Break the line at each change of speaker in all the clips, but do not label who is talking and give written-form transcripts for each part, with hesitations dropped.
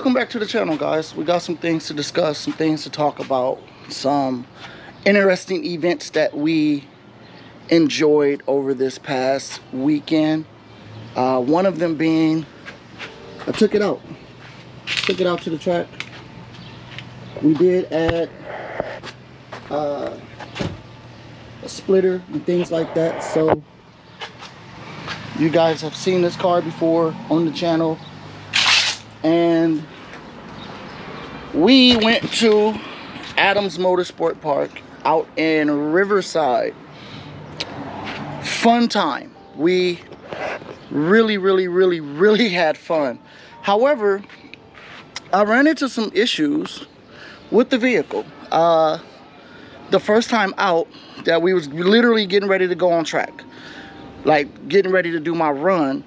welcome back to the channel, guys. We got some things to discuss, some things to talk about, some interesting events that we enjoyed over this past weekend. One of them being, I took it out to the track. We did add a splitter and things like that, so you guys have seen this car before on the channel. And we went to Adams Motorsport Park out in Riverside. Fun time. We really had fun. However, I ran into some issues with the vehicle. The first time out, that we was literally getting ready to go on track, like getting ready to do my run,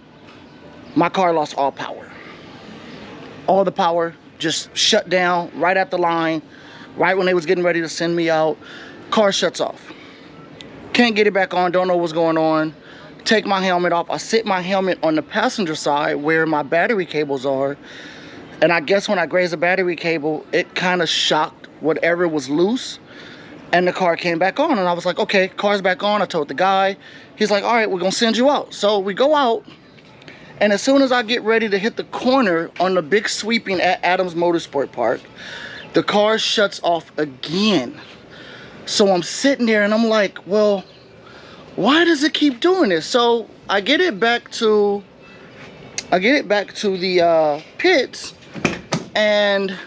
my car lost all power. All the power just shut down right at the line, right when they was getting ready to send me out. Car shuts off. Can't get it back on, don't know what's going on. Take my helmet off. I sit my helmet on the passenger side where my battery cables are. And I guess when I grazed the battery cable, it kind of shocked whatever was loose. And the car came back on. And I was like, okay, car's back on. I told the guy. He's like, all right, we're going to send you out. So we go out. And as soon as I get ready to hit the corner on the big sweeping at Adams Motorsport Park, the car shuts off again. So I'm sitting there and I'm like, well, why does it keep doing this? So I get it back to the pits, and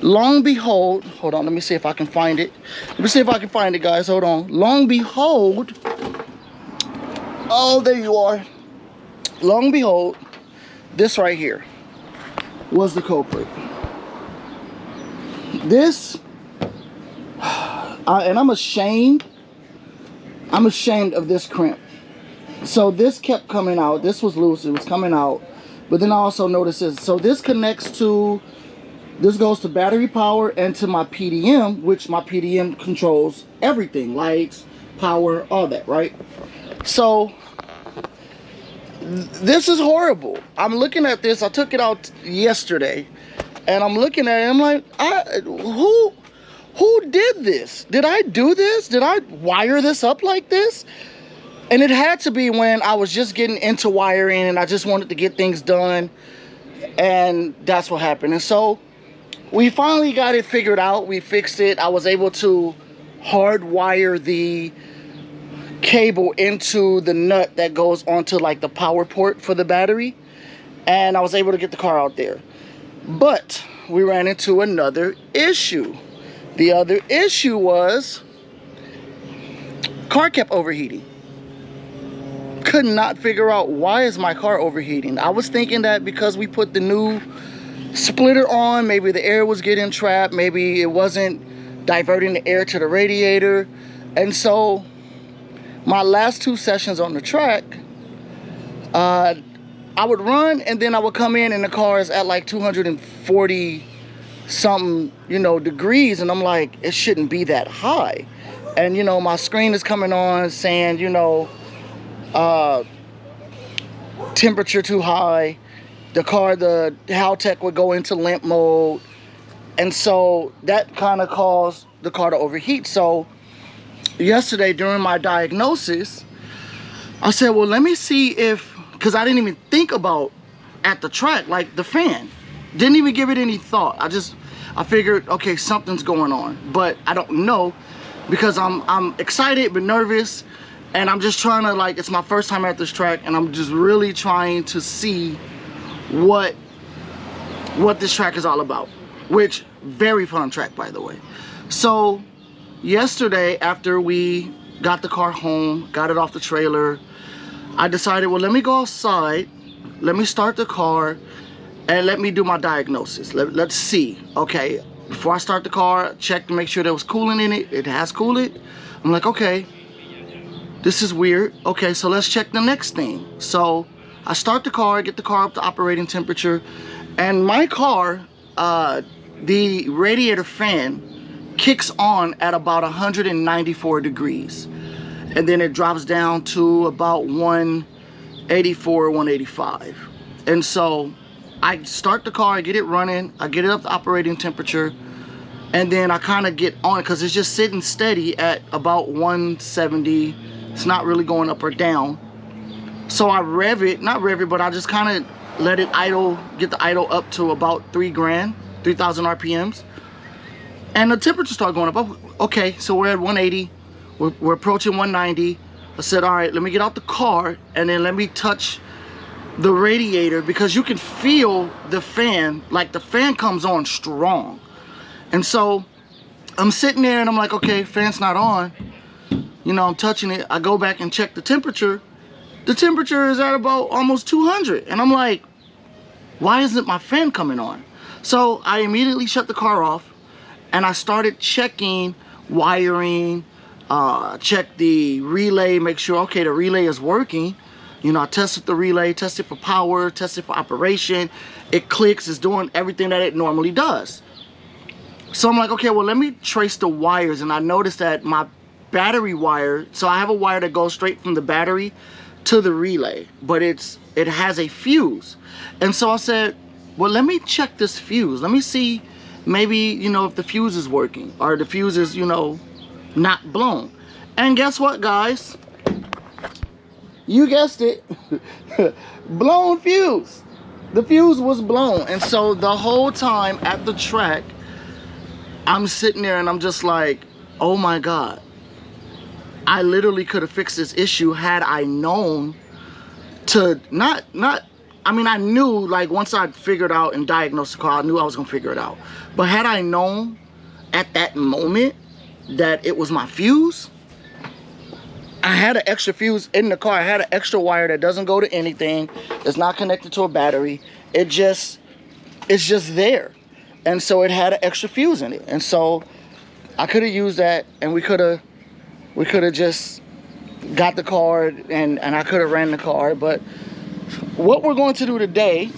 long behold, hold on, let me see if I can find it. Let me see if I can find it, guys. Hold on. Long behold, oh, there you are. Long behold, this right here was the culprit. This, and I'm ashamed of this crimp. So this kept coming out. This was loose, it was coming out. But then I also noticed this. So this connects to, this goes to battery power and to my PDM, which my PDM controls everything, lights, power, all that, right? So this is horrible. I'm looking at this. I took it out yesterday, and I'm looking at it. I'm like, who did this? Did I do this? Did I wire this up like this? And it had to be when I was just getting into wiring and I just wanted to get things done, and that's what happened. And so we finally got it figured out. We fixed it. I was able to hardwire the cable into the nut that goes onto like the power port for the battery, and I was able to get the car out there. But we ran into another issue. The other issue was car kept overheating. Could not figure out why is my car overheating. I was thinking that because we put the new splitter on, maybe the air was getting trapped, maybe it wasn't diverting the air to the radiator. And so my last 2 sessions on the track, I would run and then I would come in and the car is at like 240 something, degrees, and I'm like, it shouldn't be that high. And my screen is coming on saying, temperature too high. The car, the Haltech would go into limp mode, and so that kind of caused the car to overheat. So yesterday during my diagnosis, I said, well, let me see if, because I didn't even think about at the track, like the fan, didn't even give it any thought. I figured, okay, something's going on, but I don't know, because I'm excited but nervous, and I'm just trying to, like, it's my first time at this track, and I'm just really trying to see what this track is all about, which very fun track, by the way. So yesterday, after we got the car home, got it off the trailer, I decided, well, let me go outside, let me start the car, and let me do my diagnosis. Let's see. Okay, before I start the car, check to make sure there was coolant in it. It has coolant. I'm like, okay, this is weird. Okay, so let's check the next thing. So I start the car, get the car up to operating temperature, and my car, the radiator fan kicks on at about 194 degrees. And then it drops down to about 184, 185. And so I start the car, I get it running, I get it up to operating temperature, and then I kind of get on it because it's just sitting steady at about 170. It's not really going up or down. So I rev it, not rev it, but I just kind of let it idle, get the idle up to about 3,000 RPMs. And the temperature started going up. Oh, okay, so we're at 180. We're approaching 190. I said, all right, let me get out the car and then let me touch the radiator, because you can feel the fan, like the fan comes on strong. And so I'm sitting there and I'm like, okay, fan's not on. You know, I'm touching it. I go back and check the temperature. The temperature is at about almost 200. And I'm like, why isn't my fan coming on? So I immediately shut the car off and I started checking wiring, check the relay, make sure, okay, the relay is working. You know, I tested the relay, tested for power, tested for operation. It clicks, it's doing everything that it normally does. So I'm like, okay, well, let me trace the wires. And I noticed that my battery wire, so I have a wire that goes straight from the battery to the relay, but it has a fuse. And so I said, well, let me check this fuse. Let me see maybe, you know, if the fuse is working or the fuse is, you know, not blown. And guess what, guys? You guessed it. Blown fuse. The fuse was blown. And so the whole time at the track, I'm sitting there and I'm just like, oh my God. I literally could have fixed this issue had I known to I mean, I knew, like, once I figured out and diagnosed the car, I knew I was gonna figure it out. But had I known at that moment that it was my fuse, I had an extra fuse in the car. I had an extra wire that doesn't go to anything. It's not connected to a battery. It's just there. And so it had an extra fuse in it. And so I could have used that, and we could have just got the car, and I could have ran the car. But what we're going to do today,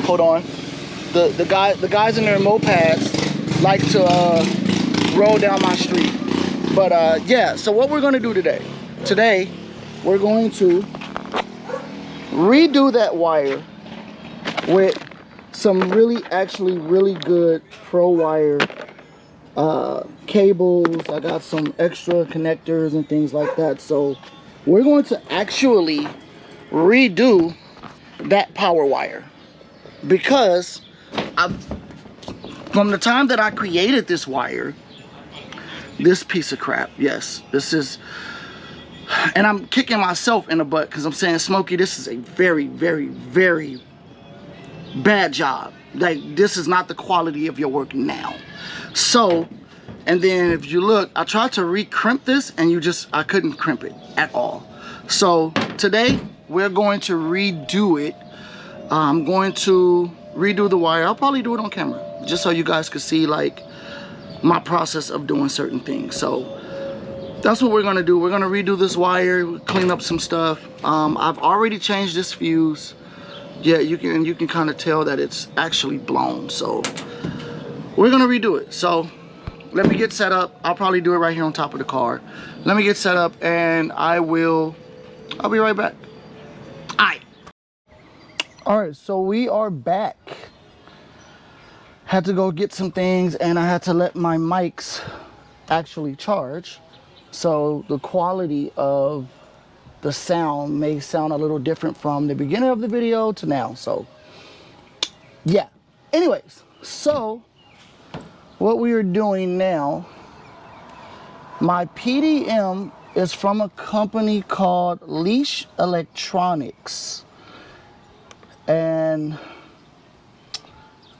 hold on, the guys in their mopeds like to roll down my street. But yeah, so what we're going to do today, we're going to redo that wire with some actually really good pro wire cables. I got some extra connectors and things like that. So we're going to actually redo that power wire, because from the time that I created this wire, this piece of crap, yes, this is, and I'm kicking myself in the butt because I'm saying, Smokey, this is a very, very, very bad job. Like, this is not the quality of your work now. So, and then if you look, I tried to re-crimp this and I couldn't crimp it at all. So today we're going to redo it. I'm going to redo the wire. I'll probably do it on camera just so you guys can see, like, my process of doing certain things. So that's what we're gonna do. We're gonna redo this wire, clean up some stuff. I've already changed this fuse. Yeah, you can kind of tell that it's actually blown. So we're gonna redo it. So let me get set up. I'll probably do it right here on top of the car. Let me get set up and I'll be right back. All right, so we are back. Had to go get some things, and I had to let my mics actually charge. So the quality of the sound may sound a little different from the beginning of the video to now. So yeah, anyways, so what we are doing now, my PDM is from a company called Leash Electronics, and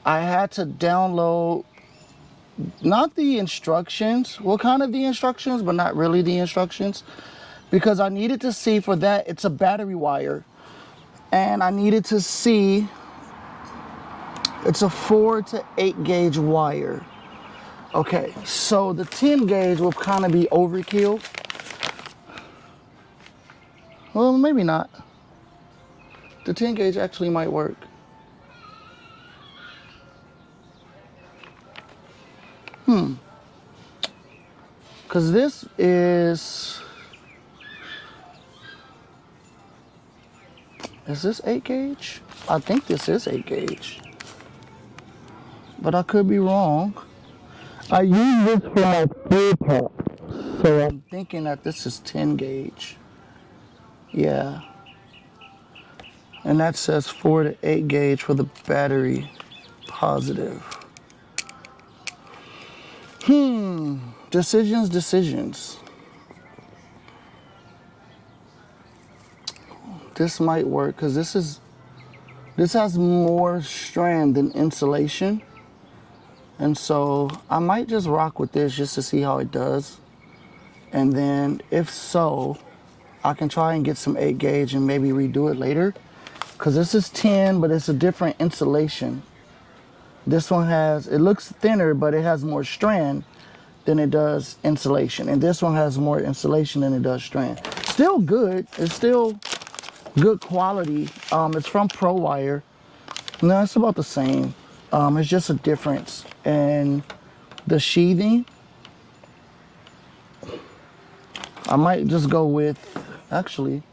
I had to download not the instructions, well, kind of the instructions, but not really the instructions, because I needed to see for that, it's a battery wire, and I needed to see, it's a 4 to 8 gauge wire. Okay, so the 10 gauge will kind of be overkill. Well, maybe not. The 10 gauge actually might work. Because this is, Is this 8 gauge? I think this is 8 gauge. But I could be wrong. I use this for my fuel pump. So I'm thinking that this is 10 gauge. Yeah. And that says 4 to 8 gauge for the battery positive. Decisions. This might work because this has more strand than insulation. And so I might just rock with this just to see how it does. And then if so, I can try and get some 8 gauge and maybe redo it later. Because this is 10, but it's a different insulation. This one it looks thinner, but it has more strand than it does insulation. And this one has more insulation than it does strand. Still good. It's still good quality. It's from ProWire. No, it's about the same. It's just a difference in the sheathing. I might just go with, actually,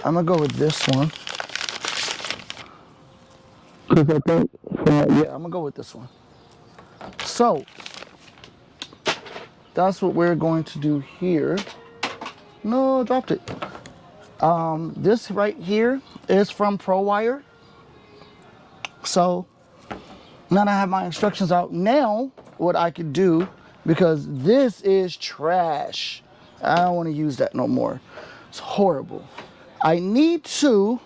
I'm gonna go with this one. Cause I think, yeah, I'm gonna go with this one. So, that's what we're going to do here. No, I dropped it. This right here is from ProWire. So, now that I have my instructions out, now what I could do, because this is trash. I don't want to use that no more. It's horrible. I need to,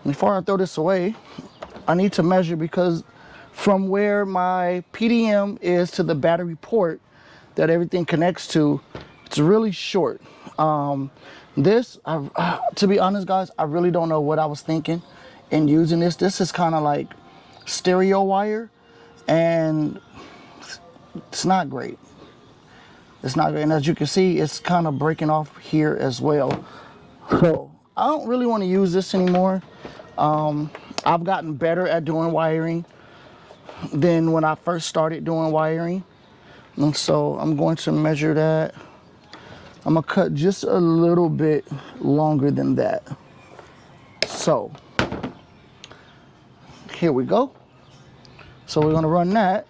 before I throw this away, I need to measure, because from where my PDM is to the battery port that everything connects to, it's really short. To be honest, guys, I really don't know what I was thinking in using this. This is kind of like stereo wire, and it's not great. It's not great, and as you can see, it's kind of breaking off here as well. So I don't really want to use this anymore. I've gotten better at doing wiring than when I first started doing wiring. And so I'm going to measure that. I'm gonna cut just a little bit longer than that. So here we go. So we're gonna run that.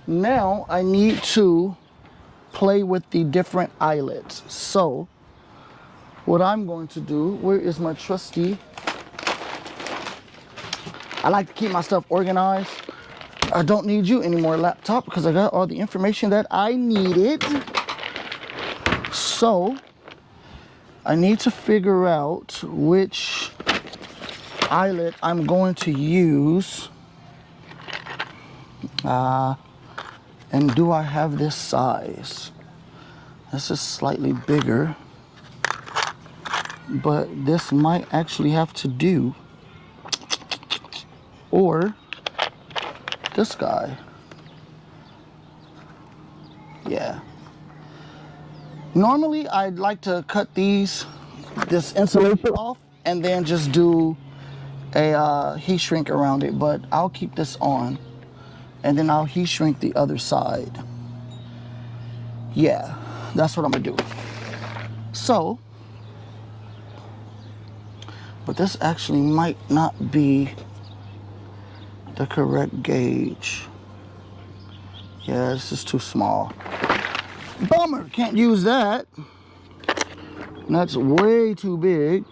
Now I need to play with the different eyelets. So what I'm going to do, where is my trusty? I like to keep my stuff organized. I don't need you anymore, laptop, because I got all the information that I needed. So I need to figure out which eyelet I'm going to use. And do I have this size? This is slightly bigger, but this might actually have to do. Or this guy. Yeah. Normally, I'd like to cut this insulation off and then just do a heat shrink around it, but I'll keep this on and then I'll heat shrink the other side. Yeah, that's what I'm gonna do. So, but this actually might not be the correct gauge. Yeah, this is too small. Bummer, can't use that. That's way too big.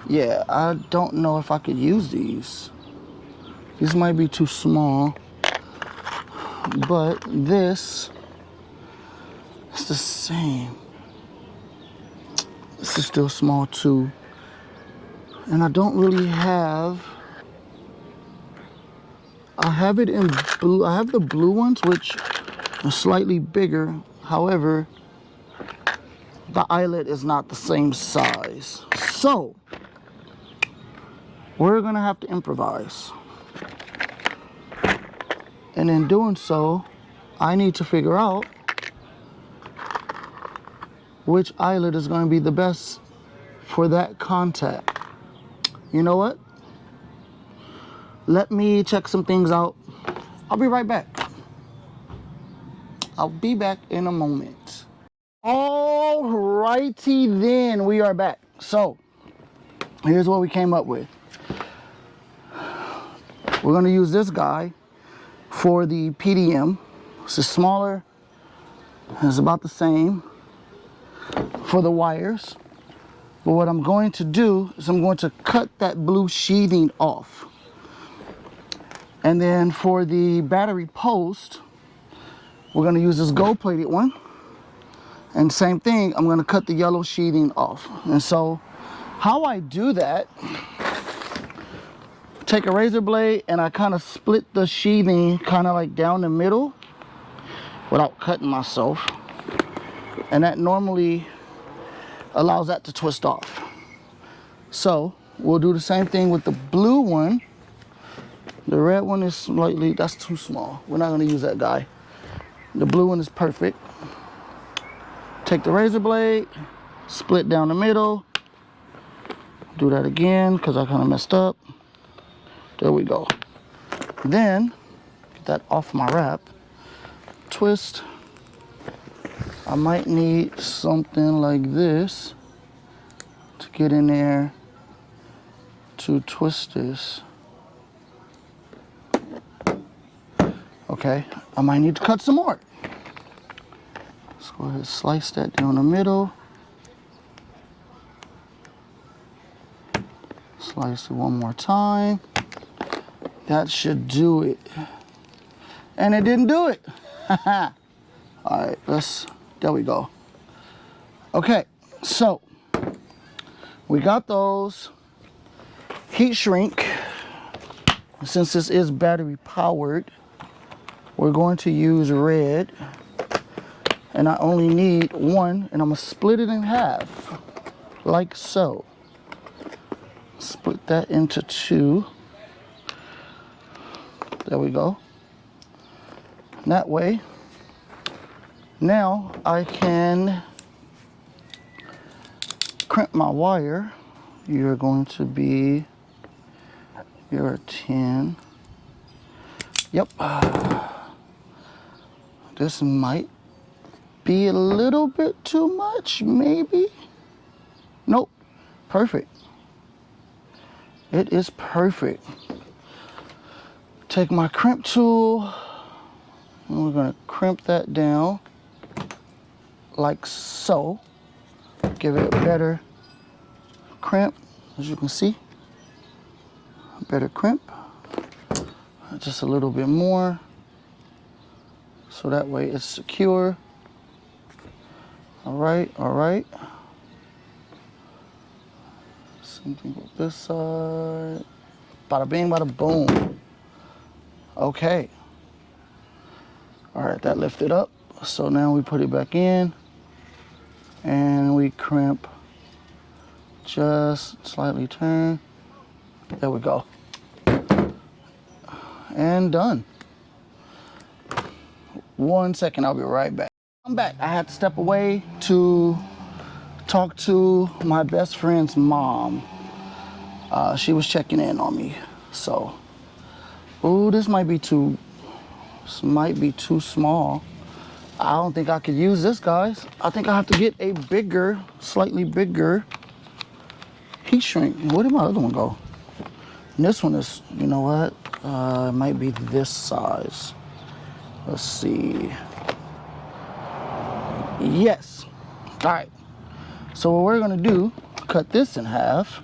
Yeah, I don't know if I could use these. These might be too small. But this is the same. This is still small too. And I don't really have, I have it in blue. I have the blue ones, which are slightly bigger. However, the eyelet is not the same size. So, we're gonna have to improvise. And in doing so, I need to figure out which eyelet is gonna be the best for that contact. You know what? Let me check some things out. I'll be right back. I'll be back in a moment. All righty then, we are back. So here's what we came up with. We're going to use this guy for the PDM. It's smaller, it's about the same for the wires. But what I'm going to do is I'm going to cut that blue sheathing off. And then for the battery post, we're going to use this gold plated one. And same thing, I'm going to cut the yellow sheathing off. And so how I do that, take a razor blade and I kind of split the sheathing kind of like down the middle without cutting myself. And that normally allows that to twist off. So we'll do the same thing with the blue one. The red one is slightly, that's too small. We're not going to use that guy. The blue one is perfect. Take the razor blade, split down the middle. Do that again because I kind of messed up. There we go. Then, get that off my wrap. Twist. I might need something like this to get in there to twist this. Okay, I might need to cut some more. Let's go ahead and slice that down the middle. Slice it one more time. That should do it. And it didn't do it. All right, there we go. Okay, so we got those. Heat shrink. Since this is battery powered, we're going to use red. And I only need one, and I'm gonna split it in half, like so. Split that into two. There we go. That way, now I can crimp my wire. You're going to be, you're a 10. Yep. This might be a little bit too much, maybe. Nope, perfect. It is perfect. Take my crimp tool, and we're gonna crimp that down like so. Give it a better crimp, as you can see. A better crimp. Just a little bit more, so that way it's secure. All right, all right. Same thing with this side. Bada bing, bada boom. Okay. All right, that lifted up. So now we put it back in and we crimp, just slightly turn. There we go. And done. 1 second, I'll be right back. I'm back. I had to step away to talk to my best friend's mom. She was checking in on me. So, ooh, this might be too small. I don't think I could use this, guys. I think I have to get a bigger, slightly bigger heat shrink. Where did my other one go? And this one is, you know what? It might be this size. Let's see. Yes. All right. So what we're gonna do, cut this in half,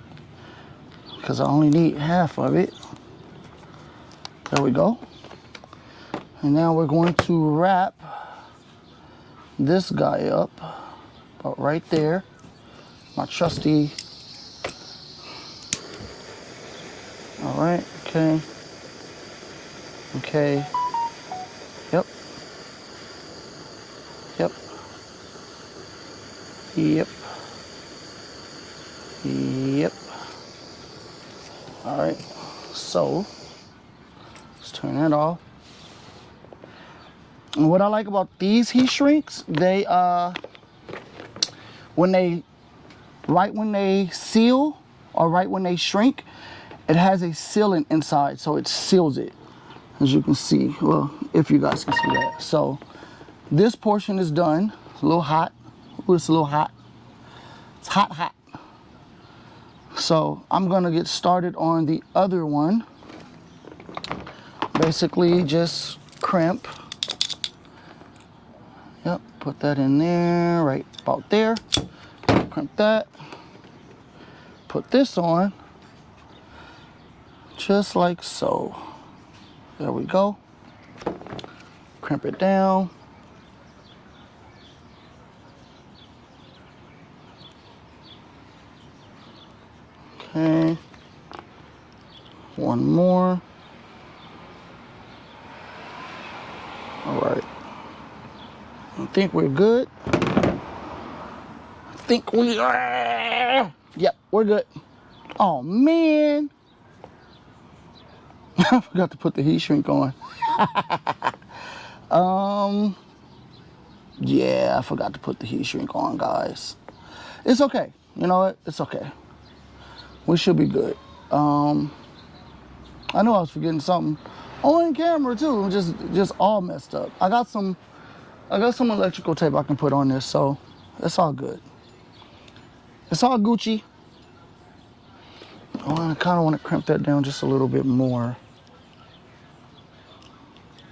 because I only need half of it. There we go. And now we're going to wrap this guy up about right there. My trusty. All right, okay. Okay. Yep. Yep. Yep. Yep. All right, so let's turn that off. And what I like about these heat shrinks, they right when they seal or right when they shrink, it has a sealant inside, so it seals it, as you can see. Well, if you guys can see that. So this portion is done. It's a little hot, Ooh, it's a little hot. It's hot, hot. So I'm gonna get started on the other one. Basically just crimp. Yep, put that in there, right about there. Crimp that. Put this on, just like so. There we go. Crimp it down. Okay. One more. All right. I think we're good. I think we are. Yep, we're good. Oh, man. I forgot to put the heat shrink on. Yeah, I forgot to put the heat shrink on, guys. It's okay. You know what? It's okay. We should be good. I know I was forgetting something on camera too. Just all messed up. I got some electrical tape I can put on this, so it's all good. It's all Gucci. Oh, I kind of want to crimp that down just a little bit more.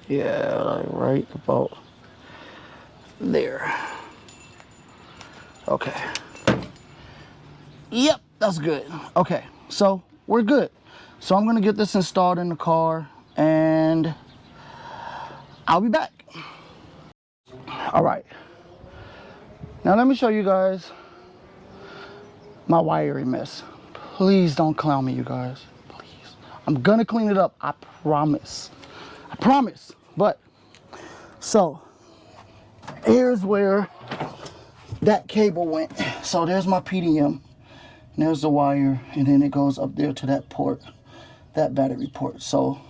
Yeah, like right about there. Okay. Yep, that's good. Okay, so we're good. So I'm gonna get this installed in the car and I'll be back. All right. Now let me show you guys my wiring mess. Please don't clown me, you guys. Please. I'm gonna clean it up. I promise. I promise. But so here's where that cable went. So there's my PDM. And there's the wire, and then it goes up there to that port, that battery port. So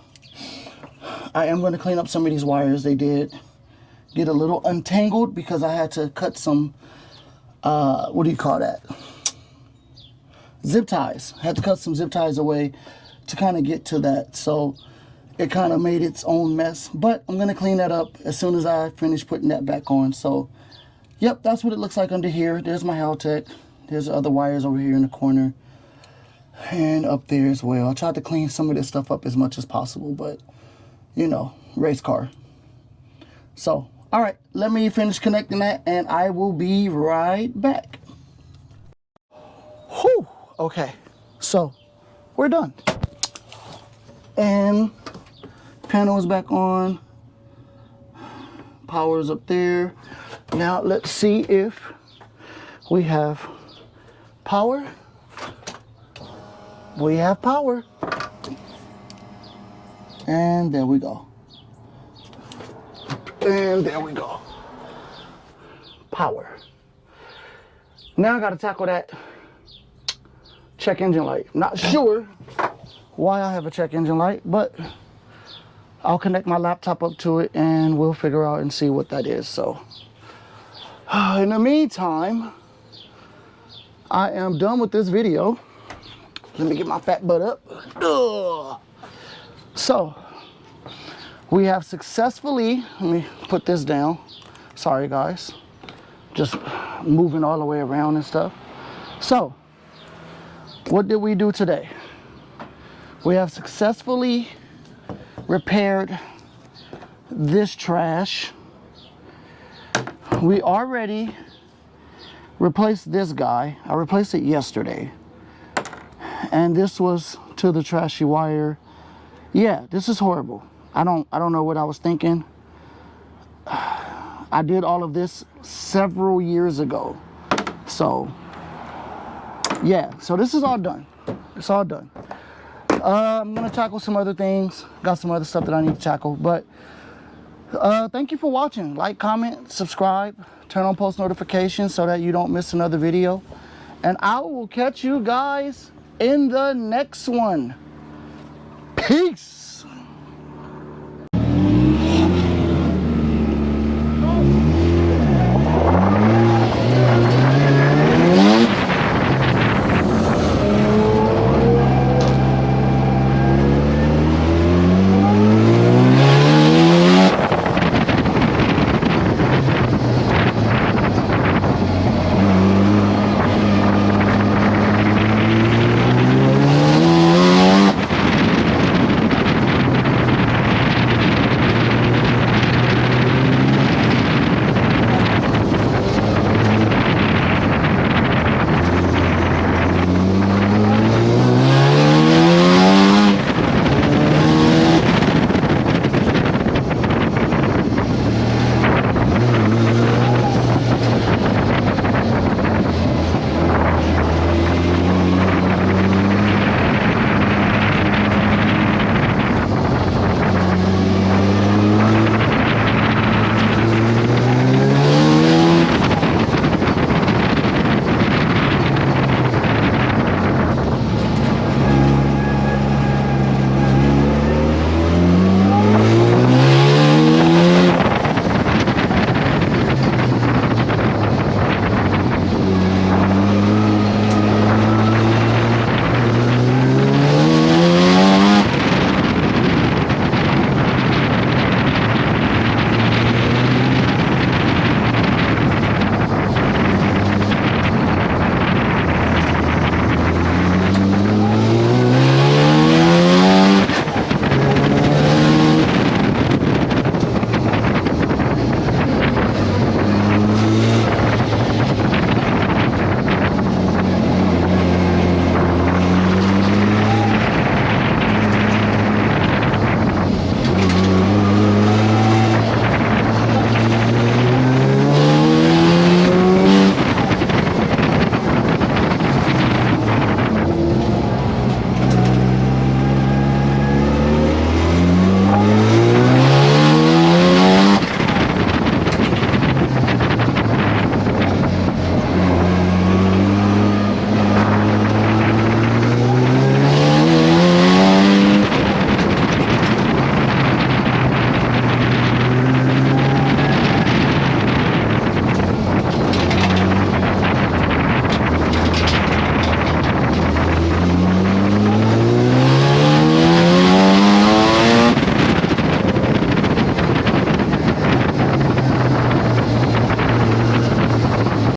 I am going to clean up some of these wires. They did get a little untangled because I had to cut some, what do you call that? Zip ties. I had to cut some zip ties away to kind of get to that. So it kind of made its own mess. But I'm going to clean that up as soon as I finish putting that back on. So, yep, that's what it looks like under here. There's my Haltech. There's other wires over here in the corner and up there as well. I tried to clean some of this stuff up as much as possible, but you know, race car. So, all right, let me finish connecting that and I will be right back. Whew, okay, so we're done. And panel is back on. Power's up there. Now let's see if we have power. We have power. And there we go. And there we go. Power. Now I gotta tackle that check engine light. Not sure why I have a check engine light, but I'll connect my laptop up to it and we'll figure out and see what that is. So in the meantime, I am done with this video. Let me get my fat butt up. Ugh. So, we have successfully, let me put this down. Sorry guys, just moving all the way around and stuff. So, what did we do today? We have successfully repaired this trash. We already replaced this guy. I replaced it yesterday. And this was to the trashy wire. Yeah, this is horrible. I don't know what I was thinking. I did all of this several years ago. So, yeah, so this is all done. It's all done. I'm gonna tackle some other things. Got some other stuff that I need to tackle, but thank you for watching. Like, comment, subscribe, turn on post notifications so that you don't miss another video. And I will catch you guys in the next one. Peace.